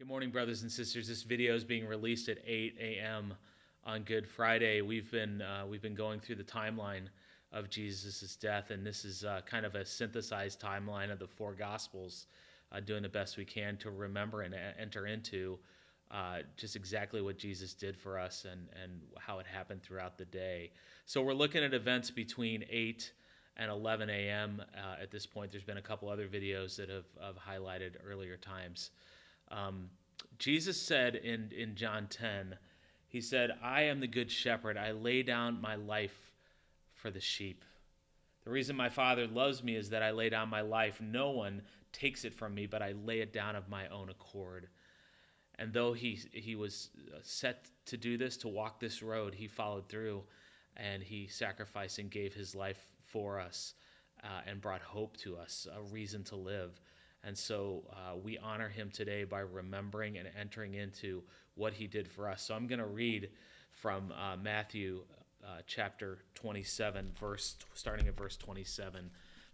Good morning, brothers and sisters. This video is being released at 8 a.m. on Good Friday. We've been going through the timeline of Jesus' death, and this is kind of a synthesized timeline of the four Gospels, doing the best we can to remember and enter into just exactly what Jesus did for us and how it happened throughout the day. So we're looking at events between 8 and 11 a.m. At this point. There's been a couple other videos that have highlighted earlier times. Jesus said in John 10, he said, "I am the good shepherd. I lay down my life for the sheep. The reason my Father loves me is that I lay down my life. No one takes it from me, but I lay it down of my own accord." And though he was set to do this, to walk this road, he followed through, and he sacrificed and gave his life for us and brought hope to us, a reason to live. And so we honor him today by remembering and entering into what he did for us. So I'm going to read from Matthew chapter 27, starting at verse 27.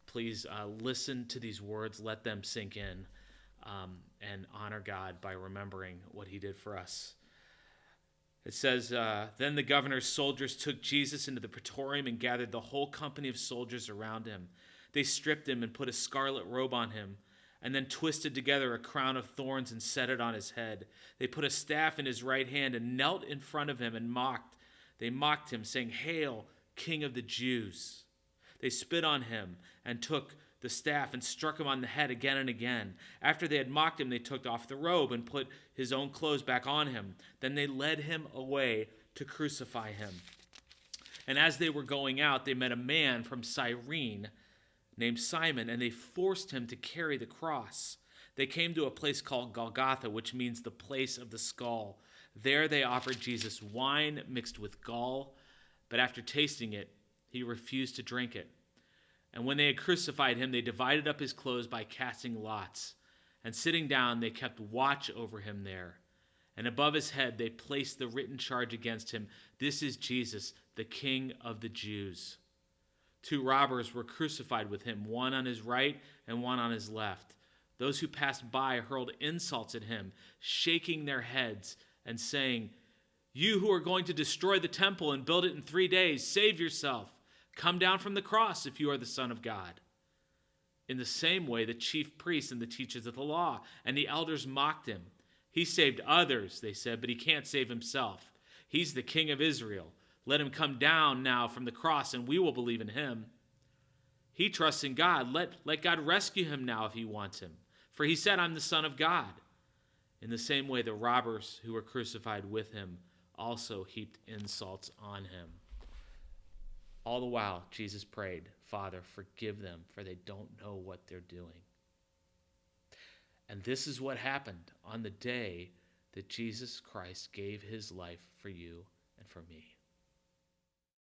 Please listen to these words, let them sink in, and honor God by remembering what he did for us. It says, "Then the governor's soldiers took Jesus into the praetorium and gathered the whole company of soldiers around him. They stripped him and put a scarlet robe on him, and then twisted together a crown of thorns and set it on his head. They put a staff in his right hand and knelt in front of him and mocked. They mocked him, saying, 'Hail, King of the Jews.' They spit on him and took the staff and struck him on the head again and again. After they had mocked him, they took off the robe and put his own clothes back on him. Then they led him away to crucify him. And as they were going out, they met a man from Cyrene named Simon, and they forced him to carry the cross. They came to a place called Golgotha, which means the place of the skull. There they offered Jesus wine mixed with gall, but after tasting it, he refused to drink it. And when they had crucified him, they divided up his clothes by casting lots. And sitting down, they kept watch over him there. And above his head, they placed the written charge against him, 'This is Jesus, the King of the Jews.' 2 robbers were crucified with him, one on his right and one on his left. Those who passed by hurled insults at him, shaking their heads and saying, 'You who are going to destroy the temple and build it in 3 days, save yourself. Come down from the cross if you are the Son of God.' In the same way, the chief priests and the teachers of the law and the elders mocked him. 'He saved others,' they said, 'but he can't save himself. He's the King of Israel. Let him come down now from the cross, and we will believe in him. He trusts in God. Let God rescue him now if he wants him. For he said, I'm the Son of God.' In the same way, the robbers who were crucified with him also heaped insults on him." All the while, Jesus prayed, "Father, forgive them, for they don't know what they're doing." And this is what happened on the day that Jesus Christ gave his life for you and for me.